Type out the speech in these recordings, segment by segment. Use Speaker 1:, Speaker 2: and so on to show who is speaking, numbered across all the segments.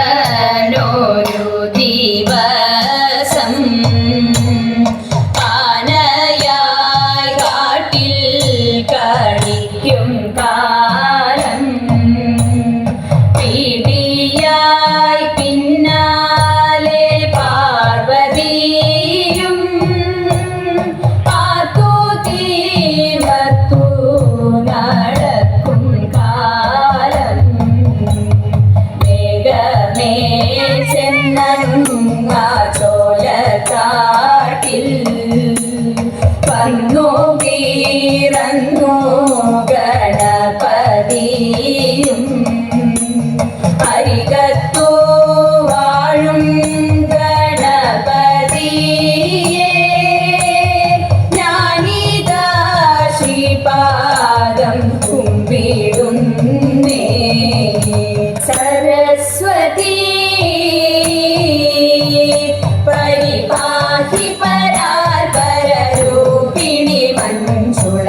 Speaker 1: മഹാദേവനൊരു ദിവസം ആനയായി കാട്ടിൽ കളിക്കും കാലം പീഡിയായി പിന്നാലെ പാർവതിയും പാർത്തു തീവത്തു നടക്കും കാലം വേഗമേ ചെന്നങ്ങാ ചോലക്കാട്ടിൽ വന്നു വീറന്നു ഗണപതിയും അരികത്തു വാഴും ഗണപതിയെ ഞാനിതാ ശ്രീപാദം കുമ്പിടുന്നേ സരസ്വതി പരിപാഹി പരാൽപരരൂപിണി മഞ്ജുള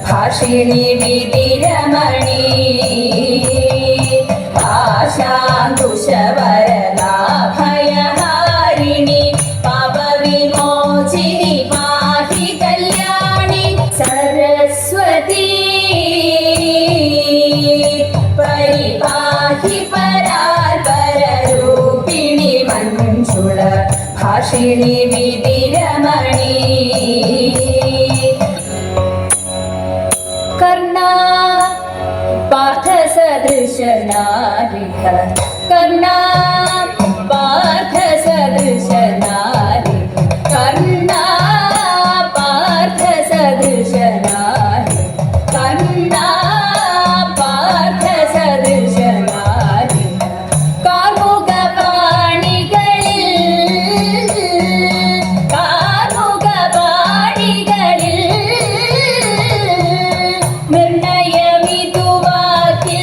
Speaker 1: ഭാഷിണി വിധിരമണി ആശാങ്കുശവരദാഭയഹാരിണി പാപവിമോചിനി പാഹി കല്യാണി സരസ്വതി പരിപാഹി പരാൽപരരൂപിണി മഞ്ജുള ഭാഷിണി വിധിരമണി കർണാ പാർത്ഥസദൃശനാരിക കർണാ പാർത്ഥസദൃശനാരിക കർണാ പാർത്ഥസദൃശനാരിക കർണാ പാർത്ഥസദൃശനാരിക കാർമുകപാണികളിൽ നിർണയമിതുവാക്കിൽ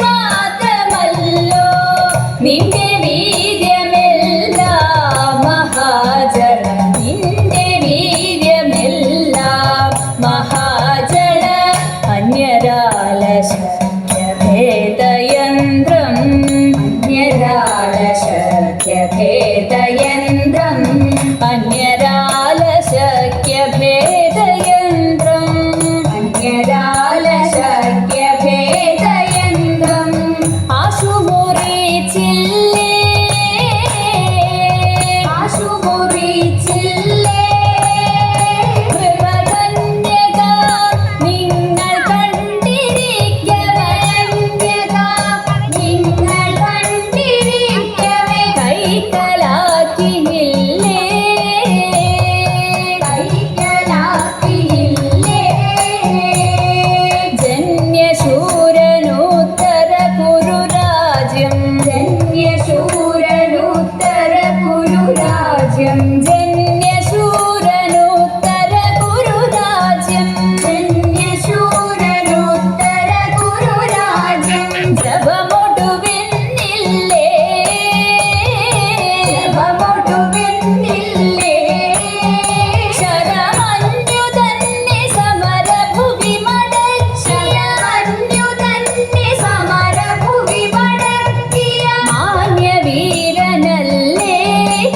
Speaker 1: മാത്രമല്ലോ നിന്റെ വീര്യമെല്ലാം മഹാജല നിന്റെ വീര്യമെല്ലാം മഹാജല അന്യരാലശക്യഭേദയന്ത്രം അന്യരാലശക്യഭേദയന്ത്രം അന്യരാലശക്യഭേദയന്ത്രം അന്യരാലശക്യഭേദയന്ത്രം ആശുമുറിച്ചില്ലേ ആശുമുറിച്ചില്ലേ കൃപകന്യക നിങ്ങൾ കണ്ടിരിക്കവേ നിങ്ങൾ കണ്ടിരിക്കവേ കൈക്കലാക്കിയില്ലേ കൈക്കലാക്കിയില്ലേ ജന്യശൂരനുത്തര കുരുരാജ്യം ജന്യശൂരനുത്തര കുരുരാജ്യം ജന്യശൂരനുത്തര കുരുരാജ്യം ജന്യശൂരനുത്തര കുരുരാജ്യം ജപമൊടുവിന്നില്ലേ ജപമൊടുവിന്നില്ലേ ശരമന്യു തന്നെ സമരഭുവി മടക്കിയ ശരമന്യു തന്നെ സമരഭുവി മടക്കിയ മാന്യവീരനല്ലേ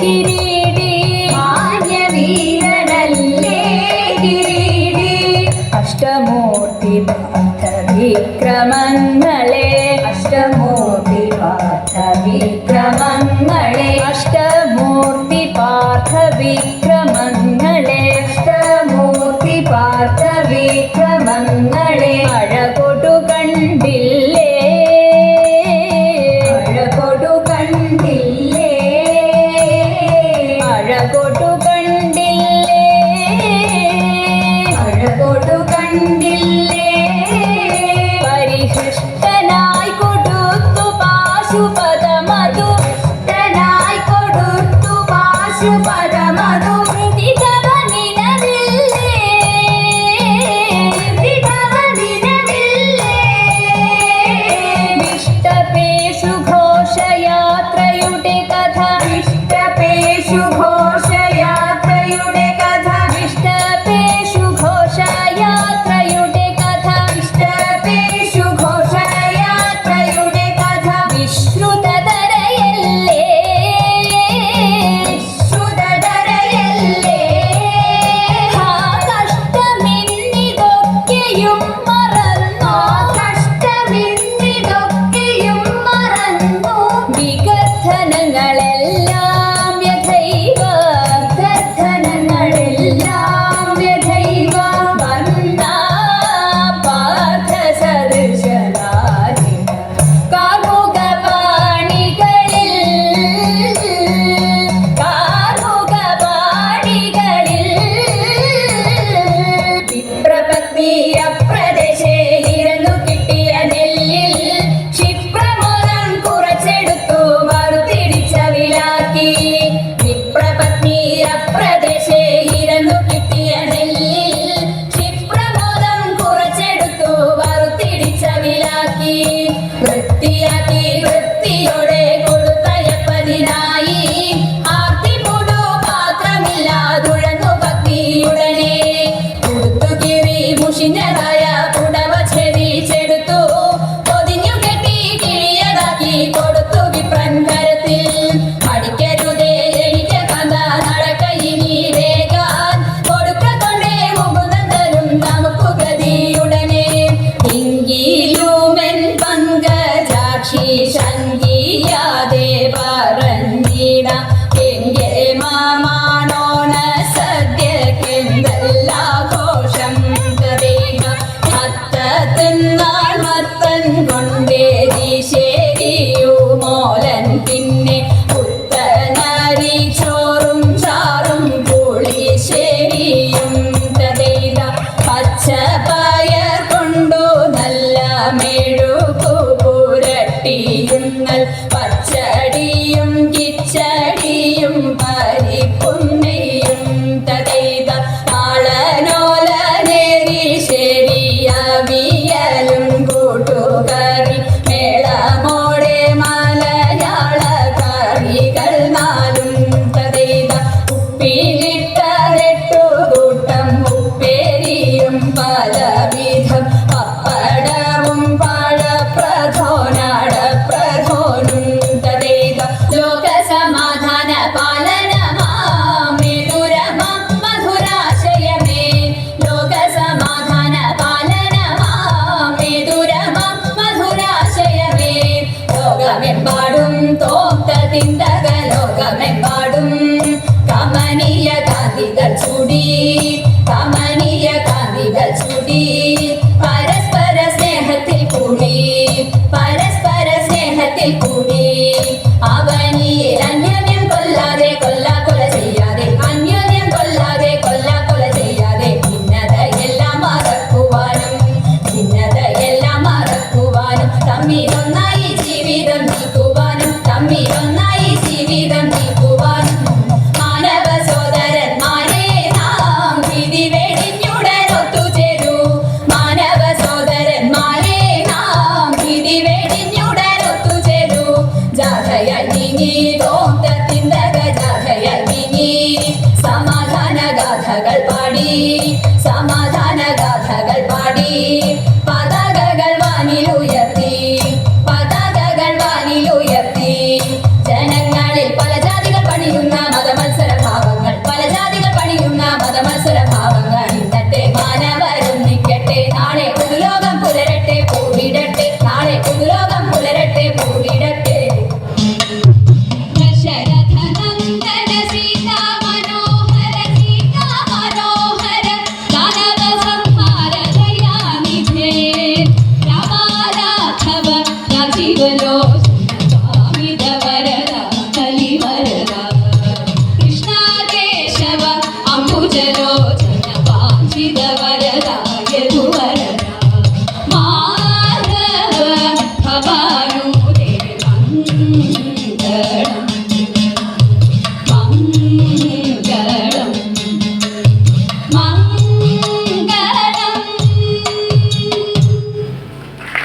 Speaker 1: കിരീടി മാന്യവീരനല്ലേ കിരീടി അഷ്ടമൂർത്തി പാർത്ഥവിക്രമങ്ങളെ അഷ്ടമൂർത്തി പാർത്ഥവിക്രമങ്ങളെ അഷ്ടമൂർത്തി പാർത്ഥവിക്രമങ്ങളെ അഷ്ടമൂർത്തി പാർത്ഥവിക്രമങ്ങളെ അഴകൊടു കണ്ടില്ലേ അഴകൊടു കണ്ടില്ലേ അഴകൊടു കണ്ടില്ലേ അഴകൊടു കണ്ടില്ലേ പരിഹൃഷ്ടനായി കൊടുത്തു പാശുപദമധു കൊടുത്തു പാശുപദമധു തീരപ്രദേശേ ഇരന്നു കിട്ടിയ നെല്ലിൽ ക്ഷിപ്രമോദം കുറച്ചെടുത്തു വറുത്തിടിച്ച വിലാക്കി. വിപ്രപത്നീരപ്രദേശേ ഇരന്നു കിട്ടിയ നെല്ലിൽ ക്ഷിപ്രമോദം കുറച്ചെടുത്തു വറുത്തിടിച്ച വിലാക്കി. വൃത്തിയാക്കി വൃത്തിയോടെ കൊടുത്തയപ്പതിനായി ആർത്തിമൂടു പാത്രമില്ലാതുഴന്നു ഭക്തിയുടനെ കൊടുത്തുകീറി മുഷിഞ്ഞതായ പുടവ ചെരിച്ചെടുത്തു പൊതിഞ്ഞു കെട്ടി കിഴിയതാക്കി കൊടുത്തു വിപ്രൻ കരത്തിൽ. പഠിക്കരുതേ എനിക്ക് കഥ നടക്കയിനി വേഗാൻ കൊടുക്കതൊണ്ടേ മുകുന്ദൻ തരും നമുക്ക് ഗതിയുടനെ. എങ്കിലുമെൻ പങ്കജാക്ഷി ശങ്കിയാതെ പറഞ്ഞിടാം എങ്കെ മാമാണോണ സദ്യക്കെന്തെല്ലാഘോഷം കരയുക. മത്ത തിന്നാൾ മത്തൻ കൊണ്ടേരി ശരിയുമോലൻ പിന്നെ പുത്തനരി ചോറും ചാറും പുളിശ്ശേരിയും തതൈത. പച്ചപ്പയർ കൊണ്ടു നല്ല മെഴുകു പുരട്ടിയുന്നൽ പച്ചടിയും കിച്ചടിയും പരിപ്പും നെയ്യും തതൈത. ആളനോലനേരി ശരിയവിയലും കൂട്ടുകറി മേളമോടെ മലയാള കറികൾ നാലും തതൈത. ഉപ്പിലിട്ട 8 കൂട്ടം ഉപ്പേരിയും പല